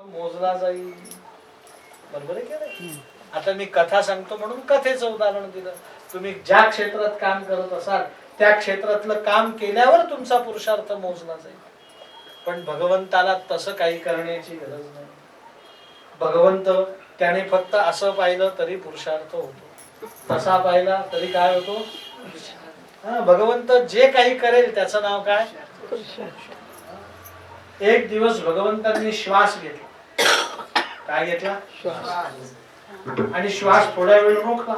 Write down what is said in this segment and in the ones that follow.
मोजला जाईल. बरोबर आहे की नाही? आता मी कथा सांगतो म्हणून कथेचं उदाहरण दिलं. तुम्ही ज्या क्षेत्रात काम करत असाल त्या क्षेत्रातलं काम केल्यावर तुमचा पुरुषार्थ मोजला जाईल. पण भगवंताला तसं काही करण्याची गरज नाही. भगवंत त्याने फक्त असं पाहिलं तरी पुरुषार्थ होतो, तसा पाहिला तरी काय होतो. भगवंत जे काही करेल त्याचं नाव काय. एक दिवस भगवंतांनी श्वास घेतला. काय घेतला? आणि श्वास थोड्या वेळ रोखला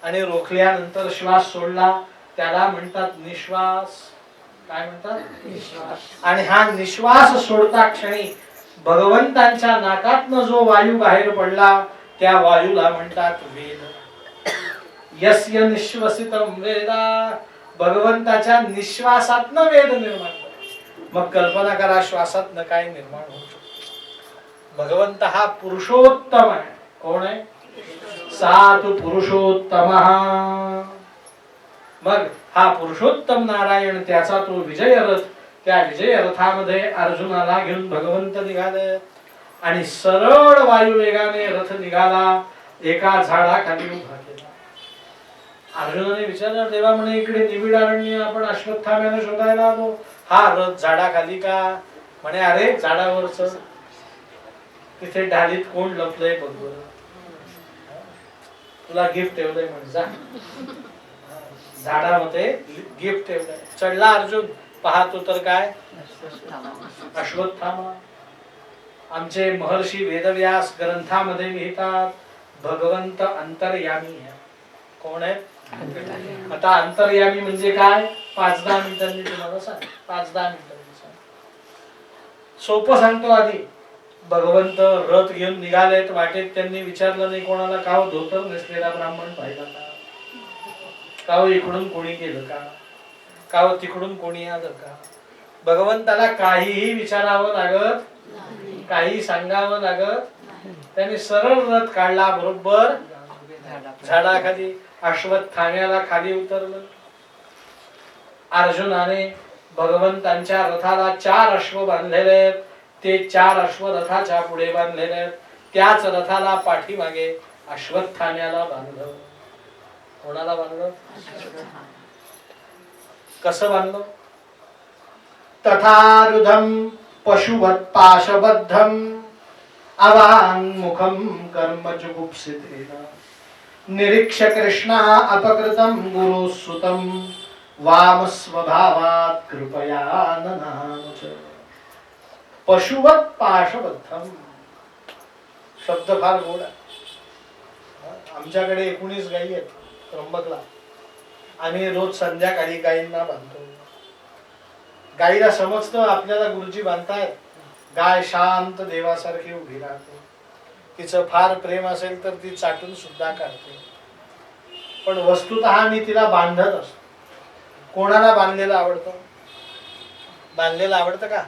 आणि रोखल्यानंतर श्वास सोडला. त्याला म्हणतात निश्वास. काय म्हणतात? निश्वास. आणि हा निश्वास सोडता क्षणी भगवंतांच्या नाकातनं जो वायू बाहेर पडला त्या वायूला म्हणतात वेद. यस्य निश्वसितम वेदा. भगवंताच्या निश्वासातनं वेद निर्माण झाला. मग कल्पना करा श्वासातनं काय निर्माण होऊ शकतो. भगवंत हा पुरुषोत्तम आहे. कोण आहे? सातु पुरुषोत्तम. मग हा पुरुषोत्तम नारायण त्याचा तो विजय रथ. त्या विजय रथामध्ये अर्जुनाला घेऊन भगवंत निघाले आणि सरळ वायू वेगाने रथ निघाला. एका झाडाखाली उभा केला. अर्जुनाने विचारलं, देवा म्हणे इकडे निबिड अरण्य आपण अश्वत्थाम्याने शोधायला आलो, हा रथ झाडाखाली का? म्हणे अरे झाडावरच तिथे ढालीत कोण लपलंय बघ बरं, तुला गिफ्ट ठेवलंय म्हणजे जा. झाडामध्ये गिफ्ट ठेवलंय. चढला अर्जुन, पाहतो तर काय अश्वत्थामा. आमचे महर्षी वेदव्यास ग्रंथामध्ये लिहितात भगवंत अंतर्यामी आहे. कोण आहे? आता अंतर्यामी म्हणजे काय? 5-10 मिनिटांनी तुम्हाला सांग. 5-10 मिनिटांनी सांग. सोपं सांगतो आधी. भगवंत रथ घेऊन निघालेत. वाटेत त्यांनी विचारलं नाही कोणाला, का हो धोतर नेसलेला ब्राह्मण पाहिला का? का हो इकडून कोणी गेलं का? का हो तिकडून कोणी आलं का? भगवंताला काहीही विचारावं लागत, काही सांगावं लागत. त्याने सरळ रथ काढला. बरोबर झाडाखाली अश्वत्थाम्याला खाली उतरलं. अर्जुनाने भगवंतांच्या रथाला 4 अश्व बांधलेले आहेत. ते 4 अश्व रथाच्या पुढे बांधलेले आहेत. त्याच रथाला पाठीमागे अश्वत्थाम्याला बांधलं. कोणाला बांधलं? कसं बांधलं? तथारुधम पशुवत् पाशबद्धम अवाङ्मुखं कर्म जुगुप्सितेन निरीक्ष कृष्णा अपकृतं गुरुसुतं वाम स्वभावात् कृपया ननानुच. पशुवत् पाशबद्धम शब्द फार गोड आहे. आमच्याकडे 19 गायी आहेत त्र्यंबकला. आम्ही रोज संध्याकाळी गायींना बांधतो. गायीला समजतं आपल्याला गुरुजी बांधतायत. गाय शांत देवासारखी उभी राहते. तिचं फार प्रेम असेल तर ती चाटून सुद्धा काढते. पण वस्तुतः मी तिला बांधत असतो. कोणाला बांधलेलं आवडतं? बांधलेलं आवडतं का?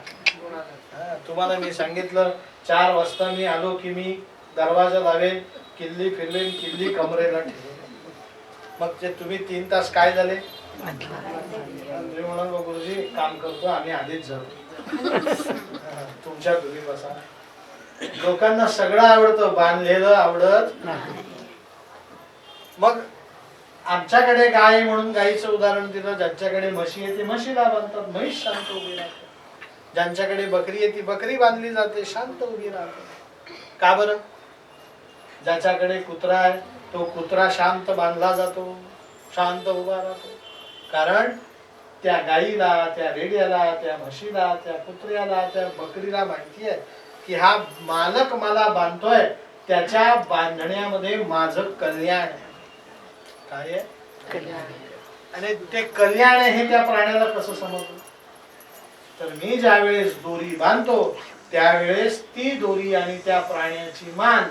तुम्हाला मी सांगितलं 4 वाजता मी आलो की मी दरवाजा लावेन, किल्ली फिरवेन, किल्ली कमरेला ठेवेन. मग ते तुम्ही 3 तास काय झाले? तुम्ही म्हणाल गुरुजी काम करतो आम्ही आधीच जातो. तुमच्या तुम्ही बसा. लोकांना सगळं आवडतं, बांधलेलं आवडत नाही. मग आमच्याकडे गाय आहे म्हणून गायीचं उदाहरण दिलं. ज्यांच्याकडे म्हशी आहे ते म्हशीला बांधतात, म्हैस शांत उभी राहते. ज्यांच्याकडे बकरी आहे ती बकरी बांधली जाते, शांत उभी राहते. का बरं? ज्याच्याकडे कुत्रा आहे तो कुत्रा शांत बांधला जातो, शांत उभा राहतो. कारण त्या गायीला, त्या रेड्याला, त्या म्हशीला, त्या कुत्र्याला, त्या बकरीला माहिती आहे की हा मालक मला बांधतोय, त्याच्या बांधण्यामध्ये माझं कल्याण आहे. काय आहे? कल्याण. आणि ते कल्याण हे त्या प्राण्याला कसं समजतं? तर मी ज्या वेळेस दोरी बांधतो त्यावेळेस ती दोरी आणि त्या प्राण्याची मान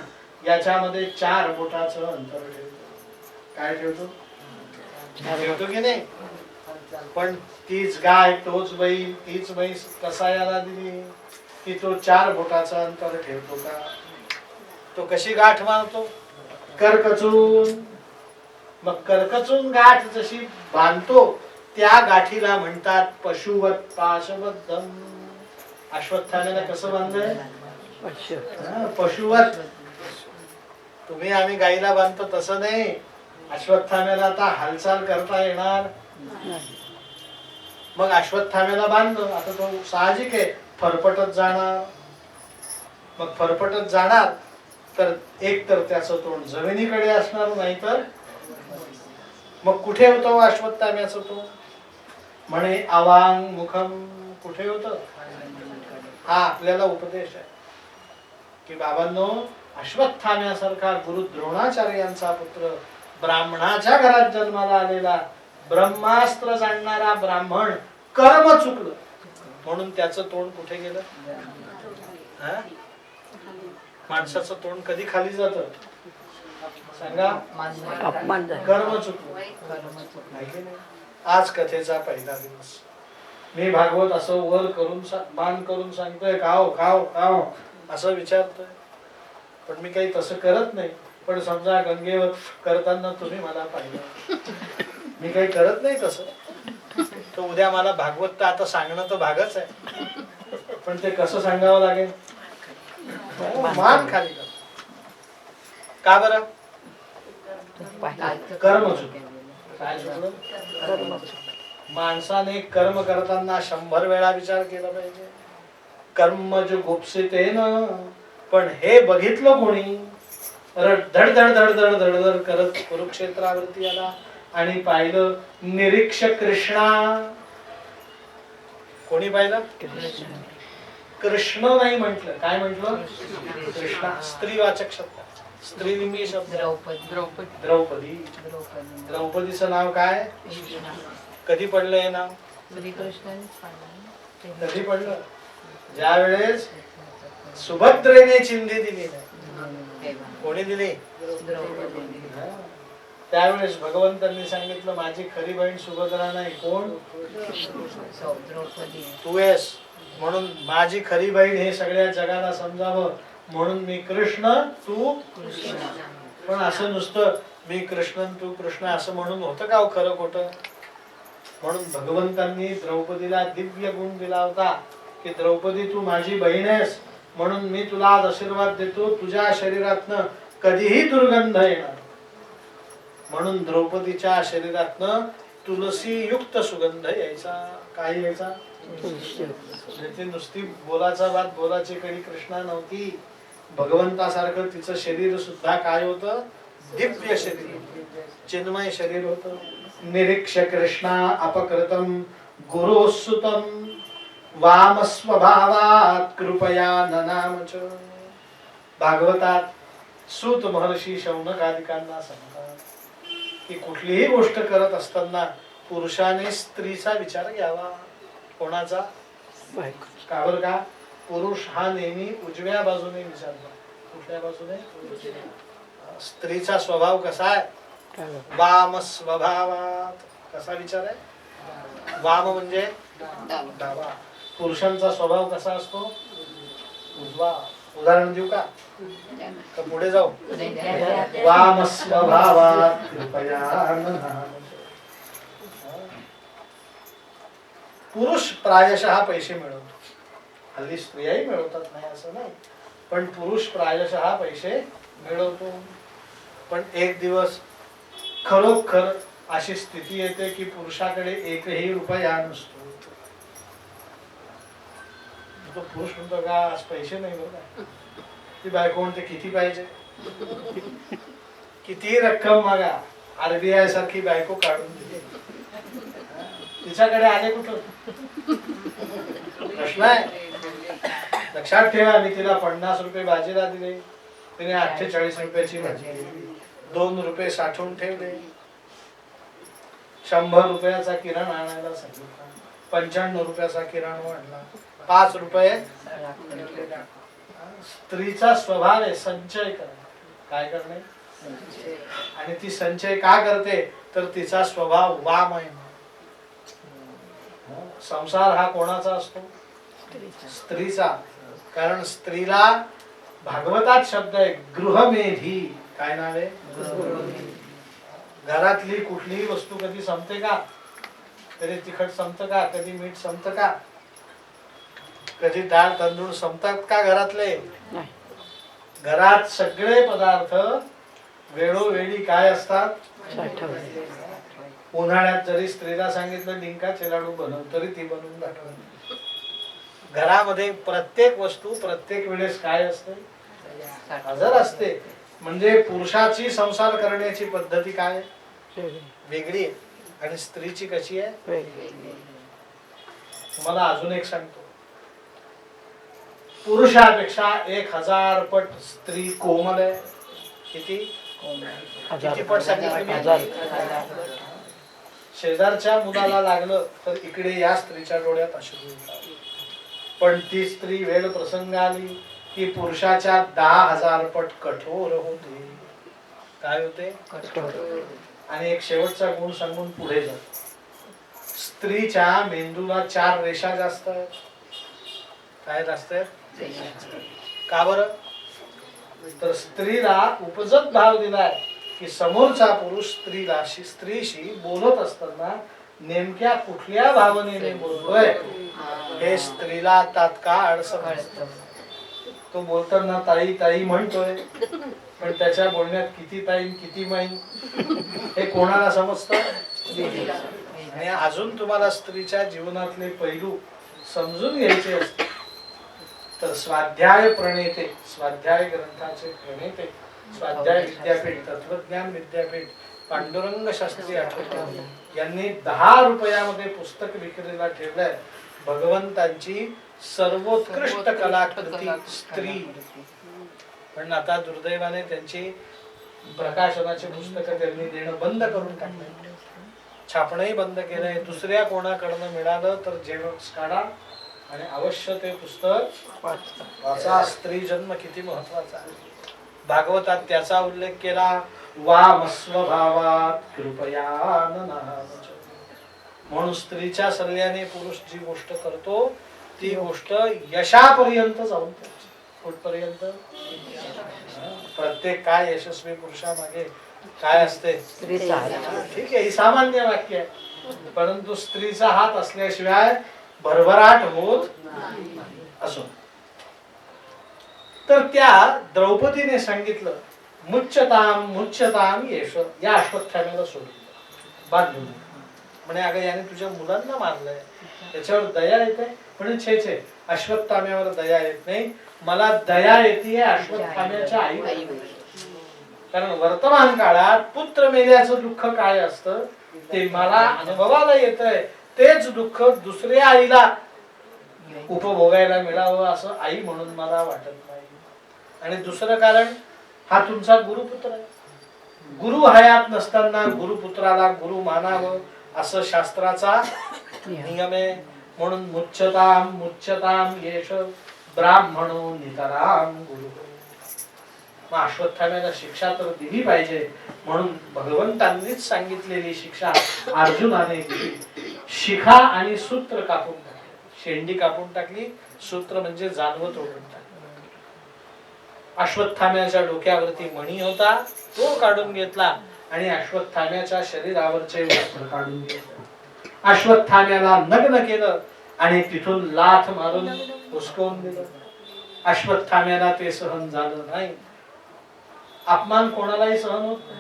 याच्यामध्ये 4 बोटाचं अंतर ठेवतो. काय ठेवतो? ठेवतो की नाही? पण तीच गाय, तोच बैल, तीच म्हैस कसायाला दिली की तो 4 बोटाचं अंतर ठेवतो का? तो कशी गाठ मारतो? करकचून. मग करकचून गाठ जशी बांधतो त्या गाठीला म्हणतात पशुवत् पाशबद्धम. अश्वत्थाम्याला कसं बांधलंय? पशुवत. तुम्ही आम्ही गाईला बांधतो तसं नाही. अश्वत्थाम्याला आता हालचाल करता येणार. मग अश्वत्थाम्याला बांधलं, आता तो साहजिक आहे फरफटत जाणार. मग फरफटत जाणार तर एक तर त्याचं तोंड जमिनीकडे असणार, नाही तर मग कुठे होतो अश्वत्थाम्याचं तोंड? म्हणे अवांग मुखम. कुठे होत? हा आपल्याला उपदेश आहे की बाबांनो, अश्वत्थाम्यासारखा गुरु द्रोणाचार्यांचा पुत्र, ब्राह्मणाच्या घरात जन्माला आलेला, ब्रह्मास्त्र जाणणारा ब्राह्मण कर्म चुकलं म्हणून त्याचं तोंड कुठे गेलं? माणसाचं तोंड कधी खाली जात? सांगा. कर्म चुकलं. आज कथेचा पहिला दिवस. मी भागवत असं वर करून मान करून सांगतोय खाओ खाओ खाओ असं विचारतोय, पण मी काही तसं करत नाही. पण समजा गंगेवर करताना तुम्ही मला पाहिलं, मी काही करत नाही तसं, तर उद्या मला भागवत तर आता सांगणं तर भागच आहे, पण ते कसं सांगावं लागेल? मान खाली कर. का बरं? कर्म चुकलं. काय चुकलं? माणसाने कर्म करताना 100 वेळा विचार केला पाहिजे. कर्मज गुप्सितेन. पण हे बघितलं कोणी? धड धड धड धड धड करत कुरुक्षेत्रावरती आला आणि पाहिलं निरीक्षक कृष्णा. कोणी पाहिलं? कृष्ण नाही म्हटलं. काय म्हटलं? कृष्णा. स्त्रीवाचक शब्द, स्त्रीलिंगी शब्द. द्रौपदी. द्रौपदीचं नाव काय? कधी पडलं हे नाव? कधी पडलं? ज्या वेळेस सुभद्रेने चिंधी दिली. कोणी दिली? त्यावेळेस भगवंतांनी सांगितलं माझी खरी बहीण सुभद्रा नाही. कोण? तू आहेस. म्हणून माझी खरी बहीण हे सगळ्या जगाला समजावं म्हणून मी कृष्ण तू कृष्ण. पण असं नुसतं मी कृष्ण तू कृष्ण असं म्हणून होतं का खरं खोटं? म्हणून भगवंतांनी द्रौपदीला दिव्य गुण दिला होता की द्रौपदी तू माझी बहीण आहेस म्हणून मी तुला आज आशीर्वाद देतो, तुझ्या शरीरातनं कधीही दुर्गंध येणार. म्हणून द्रौपदीच्या शरीरातनं तुलसी युक्त सुगंध यायचा. काय यायचा? ती नुसती बोलाचा बात बोलाची कधी कृष्णा नव्हती. भगवंतासारखं तिचं शरीर सुद्धा काय होतं? दिव्य शरीर, चिन्मय शरीर होतं. निरीक्ष कृष्णा अपकृतम गुरुसुतम वाम स्वभावात कृपया ननामच. भागवतात सूत महर्षी शौनकादिकांना सांगतात की कुठलीही गोष्ट करत असताना पुरुषाने स्त्रीचा विचार घ्यावा. कोणाचा? का बरं का? पुरुष हा नेहमी उजव्या बाजूने विचारतो. कुठल्या बाजूने? स्त्रीचा स्वभाव कसा आहे? वाम स्वभावात. कसा विचार आहे? वाम म्हणजे डावा. पुरुषांचा स्वभाव कसा असतो? उजवा. उदाहरण देऊ का? पुढे जाऊ. वाम स्वभावात कृपया ननामच. पुरुष प्रायशः पैसे मिळवतो. हल्ली स्त्रियाही मिळवतात, नाही असं नाही, पण पुरुष प्रायशः पैसे मिळवतो. पण एक दिवस खरोखर अशी स्थिती येते की पुरुषाकडे एकही रुपया नसतो. तो पुरुष म्हणतो का आज पैसे नाही बघा. ती बायको म्हणते किती पाहिजे? किती रक्कम मागा. RBI सारखी बायको काढून दिली. तिच्याकडे आले कुठं? प्रश्न आहे. लक्षात ठेवा, मी तिला 50 रुपये बाजीला दिले, तिने 48 रुपयाची भाजी दिली. 2 रुपये साठवून ठेवले. 100 रुपयाचा किराणा आणायला सांगितला. 95 रुपयाचा किराणा आणला. 5 रुपये. स्त्रीचा स्वभाव आहे संचय करणे. काय करणे? आणि ती संचय का करते? तर तिचा स्वभाव वाम आहे. संसार हा कोणाचा असतो? स्त्रीचा. कारण स्त्रीला भागवतात शब्द आहे गृहमेधी. काय नाव आहे? घरातली कुठलीही वस्तू कधी संपते का? कधी तिखट संपतं का? कधी मीठ संपतं का? कधी डाळ तांदूळ संपतात का घरातले? नाही. घरात सगळे पदार्थ वेळोवेळी काय असतात? साठवले. उन्हाळ्यात जरी स्त्रीला सांगितलं डिंकाचे लाडू बनव तरी ती बनवून दाखवते. घरामध्ये प्रत्येक वस्तू प्रत्येक वेळेस काय असते? हजर असते. म्हणजे पुरुषाची संसार करण्याची पद्धती काय आहे? वेगळी आहे. आणि स्त्रीची कशी आहे? तुम्हाला अजून एक सांगतो, पुरुषापेक्षा 1000 पट स्त्री कोमल आहे. किती? किती पट सांगितलं? शेजारच्या मुलाला लागलं तर इकडे या स्त्रीच्या डोळ्यात अश्रू येतात. पण ती स्त्री वेळ प्रसंग आली की पुरुषाच्या 10,000 पट कठोर होते. काय होते? कठोर. आणि एक शेवटचा गुण सांगून पुढे जा. स्त्रीच्या मेंदूला 4 रेषा जास्त आहेत. काय जास्त आहेत? का बरं? तर स्त्रीला उपजत भाव दिलाय की समोरचा पुरुष स्त्रीशी बोलत असताना नेमक्या कुठल्या भावनेने बोलतोय हे स्त्रीला तात्काळ समजतं. तो बोलताना ताई ताई म्हणतोय, पण त्याच्या बोलण्यात किती ताई किती माईन हे कोणाला समजतं? आणि अजून तुम्हाला स्त्रीच्या जीवनातले पैलू समजून घ्यायचे असते तर स्वाध्याय प्रणेते, स्वाध्याय ग्रंथाचे प्रणेते, स्वाध्याय विद्यापीठ, तत्वज्ञान विद्यापीठ, पांडुरंग शास्त्री आठवले यांनी 10 रुपयामध्ये पुस्तक विक्रीला ठेवलंय. भगवंतांची सर्वोत्कृष्ट कलाकृती स्त्री. पण आता दुर्दैवाने त्यांची प्रकाशनाचे पुस्तक त्यांनी देणं बंद करून टाकलंय. छापणंही बंद केलंय. दुसऱ्या कोणाकडनं मिळालं तर जेरॉक्स काढा आणि अवश्य ते पुस्तक वाचा. स्त्री जन्म किती महत्वाचा आहे. भागवतात त्याचा उल्लेख केला, वामस्वभावात कृपया ननावच. म्हणून स्त्रीच्या सल्ल्याने पुरुष जी गोष्ट करतो ती गोष्ट यशापर्यंत जाऊन पोहोचते. कुठपर्यंत? प्रत्येक काय यशस्वी पुरुषामागे काय असते? स्त्रीचा हात. ठीक आहे, ही सामान्य वाक्य आहे. परंतु स्त्रीचा हात असल्याशिवाय भरभराट होत असो. तर त्या द्रौपदीने सांगितलं मुच्यताम मुच्यताम येश. या अश्वत्थाम्याला सोडलं, बांधून. म्हणे अगं याने तुझ्या मुलांना मारलंय, त्याच्यावर दया येते? म्हणे छे छे, अश्वत्थाम्यावर दया येत नाही, मला दया येते अश्वत्थाम्याच्या आई. कारण वर्तमान काळात पुत्र मेल्याचं दुःख काय असतं ते मला अनुभवाला येतंय. तेच दुःख दुसऱ्या आईला उपभोगायला मिळावं असं आई म्हणून मला वाटत नाही. आणि दुसरं कारण, हा तुमचा गुरुपुत्र आहे. गुरु हयात नसताना गुरुपुत्राला गुरु मानावं असं शास्त्राचा नियम आहे. म्हणून मुच्यताम मुच्यताम येश ब्राह्मणो नितराम गुरु. मग अश्वत्थाम्याला शिक्षा तर दिली पाहिजे. म्हणून भगवंतांनीच सांगितलेली शिक्षा अर्जुनाने दिली. शिखा आणि सूत्र कापून टाकले, शेंडी कापून टाकली, सूत्र म्हणजे जानवं तोडून टाकलं. अश्वत्थाम्याच्या डोक्यावरती मणी होता तो काढून घेतला आणि अश्वत्थाम्याच्या शरीरावरचे वस्त्र काढून घेतलं. अश्वत्थाम्याला नग्न केलं आणि तिथून लाथ मारून हुसकवून दिलं. अश्वत्थाम्याला ते सहन झालं नाही. अपमान कोणालाही सहन होत नाही.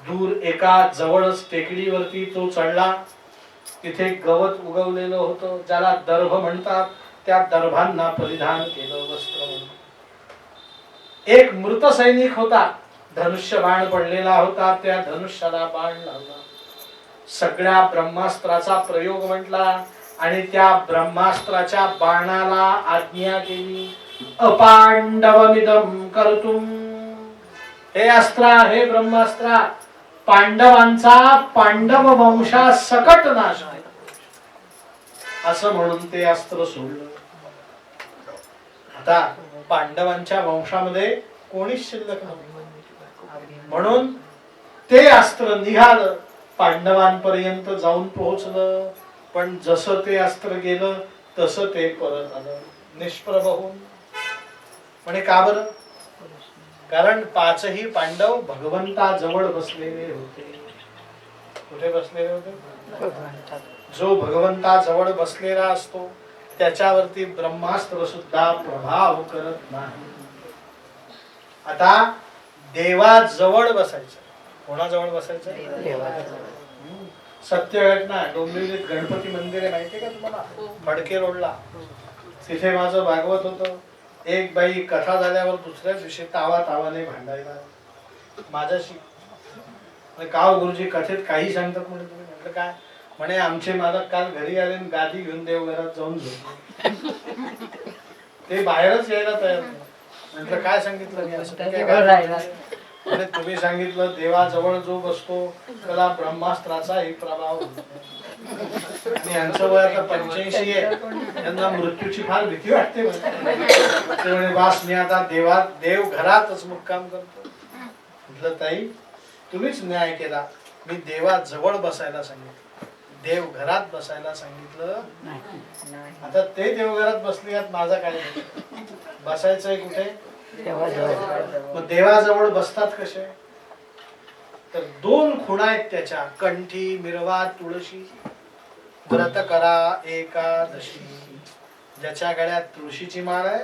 दूर एका जवळच टेकडीवरती तो चढला. तिथे गवत उगवलेलं होतं, ज्याला दर्भ म्हणतात. त्या दर्भांना परिधान केलं वस्त्र. एक मृत सैनिक होता, धनुष्य बाण पडलेला होता, त्या धनुष्याला बाण लावला. सगळ्या ब्रह्मास्त्राचा प्रयोग म्हटला आणि त्या ब्रह्मास्त्राच्या बाणाला आज्ञा केली, अपांडवमिदं कर्तुम. हे अस्त्रा, हे ब्रह्मास्त्रा, पांडवांचा पांडव वंशा सकट नाश आहे असं म्हणून ते अस्त्र सोडलं. आता पांडवांच्या वंशामध्ये कोणीच शिल्लक नव्हतं, म्हणून ते अस्त्र निघालं, पांडवांपर्यंत जाऊन पोहोचलं. पण जसं ते अस्त्र गेलं तसं ते परत आलं निष्प्रभ होऊन. म्हणे का बरं? कारण 5ही पांडव भगवंता जवळ बसलेले होते. कुठे बसलेले होते? जो भगवंता जवळ बसलेला असतो त्याच्यावरती ब्रह्मास्त्र सुद्धा प्रभाव करत नाही. आता देवाजवळ बसायचं. कोणाजवळ बसायचं? देवाजवळ. सत्य घटना. डोंबिवलीत गणपती मंदिर आहे, माहितीये का तुम्हाला? फडके रोडला. तिथे माझं भागवत होतं. एक बाई कथा झाल्यावर दुसऱ्या दिवशी तावाने भांडायला माझ्याशी. का हो गुरुजी, कथेत काही सांगतात म्हणे तुम्ही? म्हटलं काय? म्हणे आमचे मालक काल घरी आले आणि गादी घेऊन देवघरात जाऊन झोपले. ते बाहेरच यायला तयार नाही. म्हटलं काय सांगितलं मी असं? म्हणे तुम्ही सांगितलं देवाजवळ जो बसतो त्याला ब्रह्मास्त्राचाही प्रभाव होतो. आणि यांचं वय आता 85 आहे. त्यांना मृत्यूची फार भीती वाटते. ते म्हणे वास मी आता देव घरातच मुक्काम करतो. म्हटलं ताई तुम्हीच न्याय केला. मी देवाजवळ बसायला सांगितलं, देव घरात बसायला सांगितलं. आता ते देवघरात बसले यात माझा काय? बसायचंय कुठे? देवाजवळ. मग देवाजवळ बसतात कसे? तर 2 खुणा आहेत त्याच्या. कंठी मिरवा तुळशी. व्रत करा एकादशी. ज्याच्या गळ्यात तुळशीची माळ आहे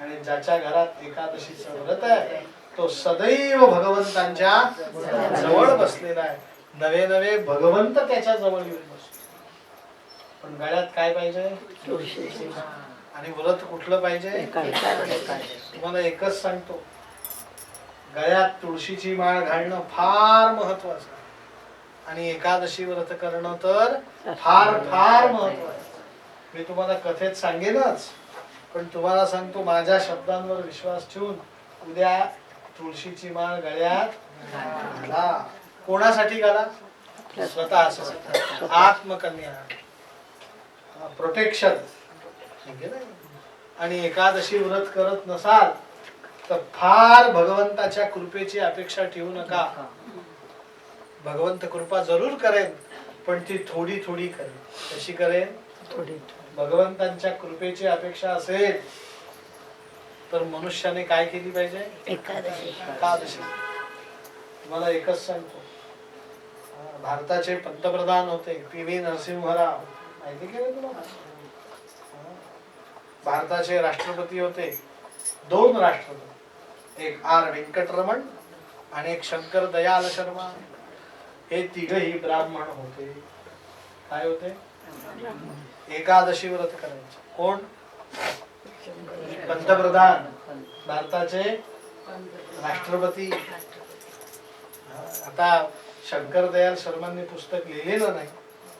आणि ज्याच्या घरात एकादशीचं व्रत आहे तो सदैव भगवंतांच्या जवळ बसलेला आहे. नवे नवे भगवंत त्याच्या जवळ येऊन बसतो. पण गळ्यात काय पाहिजे? तुळशीची. आणि व्रत कुठलं पाहिजे? तुम्हाला एकच सांगतो, गळ्यात तुळशीची माळ घालणं फार महत्वाचं आणि एकादशी व्रत करणं तर फार फार महत्वाचं. मी तुम्हाला कथेत सांगेनच, पण तुम्हाला सांगतो माझ्या शब्दांवर विश्वास ठेवून उद्या तुळशीची माळ गळ्यात घाला. कोणासाठी घाला? स्वतः. आत्मकन्या, प्रोटेक्शन. आणि एकादशी व्रत करत नसाल तर फार भगवंताच्या कृपेची अपेक्षा ठेवू नका. भगवंत कृपा जरूर करेन, पण ती थोडी थोडी करेन. कशी करेन? थोडी. भगवंतांच्या कृपेची अपेक्षा असेल तर मनुष्याने काय केली पाहिजे? एकादशी. तुम्हाला एकच सांगतो, भारताचे पंतप्रधान होते पी.व्ही. नरसिंहराव, माहिती केलं तुम्हाला? भारताचे राष्ट्रपती होते 2 राष्ट्रपती, एक आर व्यंकटरमण आणि एक शंकर दयाल शर्मा. हे तिघही ब्राह्मण होते. काय होते? एकादशी व्रत करायचे. कोण? पंतप्रधान, भारताचे राष्ट्रपती. आता शंकर दयाल शर्मांनी पुस्तक लिहिलेलं नाही,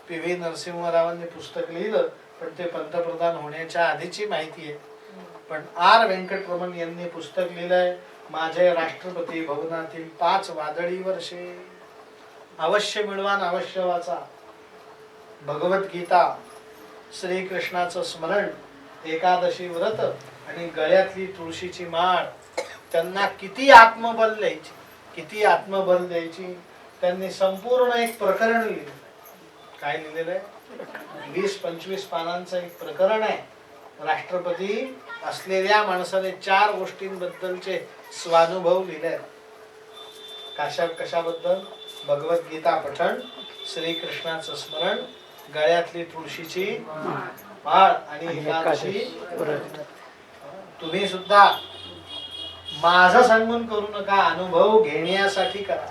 पी.व्ही. नरसिंहरावांनी पुस्तक लिहिलं, पण ते पंतप्रधान होण्याच्या आधीची माहिती आहे. पण आर व्यंकटरमण यांनी पुस्तक लिहिलंय, माझे राष्ट्रपती भवनातील 5 वादळी वर्षे. अवश्य मिळवा, अवश्य वाचा. भगवद्गीता, श्रीकृष्णाचं स्मरण, एकादशी व्रत आणि गळ्यातली तुळशीची माळ. त्यांना किती आत्मबल द्यायची, किती आत्मबल द्यायची. त्यांनी संपूर्ण एक प्रकरण लिहिलं. काय लिहिलेलं आहे? 20-25 पानांचं एक प्रकरण आहे. राष्ट्रपती असलेल्या माणसाने 4 गोष्टींबद्दलचे स्वानुभव लिहिले. कशाबद्दल? भगवद्गीता पठण, श्रीकृष्णाचं स्मरण, गळ्यातली तुळशीची माळ आणि एकादशी व्रत. तुम्ही सुद्धा माझं सांगून करू नका, अनुभव घेण्यासाठी करा.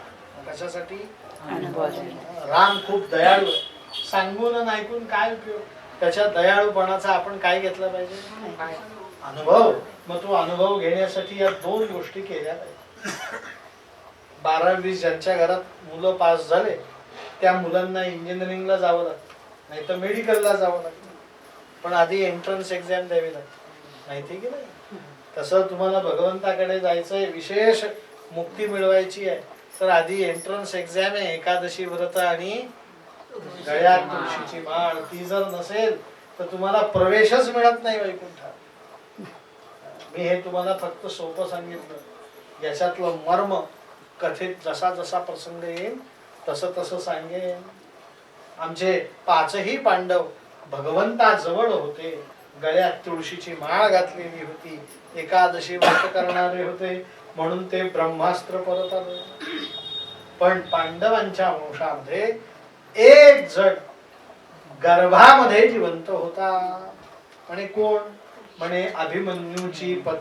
कशासाठी? राम खूप दयाळू. सांगून ऐकून काय उपयोग? त्याच्या दयाळूपणाचा आपण काय घेतला पाहिजे? अनुभव. मग तो अनुभव घेण्यासाठी या 2 गोष्टी केल्या पाहिजे. 12-20 ज्यांच्या घरात मुलं पास झाले त्या मुलांना इंजिनिअरिंगला जावं लागतं, नाही तर मेडिकलला जावं लागतं. पण आधी एंट्रन्स एक्झाम द्यावी लागते, माहिती की नाही? तसं तुम्हाला भगवंताकडे जायचंय, विशेष मुक्ती मिळवायची आहे, तर आधी एंट्रन्स एक्झाम आहे. एकादशी व्रत आणि गळ्यात तुळशीची माळ. ती जर नसेल तर तुम्हाला प्रवेशच मिळत नाही वैकुंठात. मी हे तुम्हाला फक्त सोपं सांगितलं. याच्यातलं मर्म कथेत जसा जसा प्रसंग येईल तसं तसं सांगेन. आमचे 5ही पांडव भगवंताजवळ होते, गळ्यात तुळशीची माळ घातलेली होती, एकादशी व्रत करणारे होते, म्हणून ते ब्रह्मास्त्र परत आले. पण पांडवांच्या वंशामध्ये एक जण गर्भामध्ये जिवंत होता. म्हणे कोण? म्हणे अभिमन्यूची पत्नी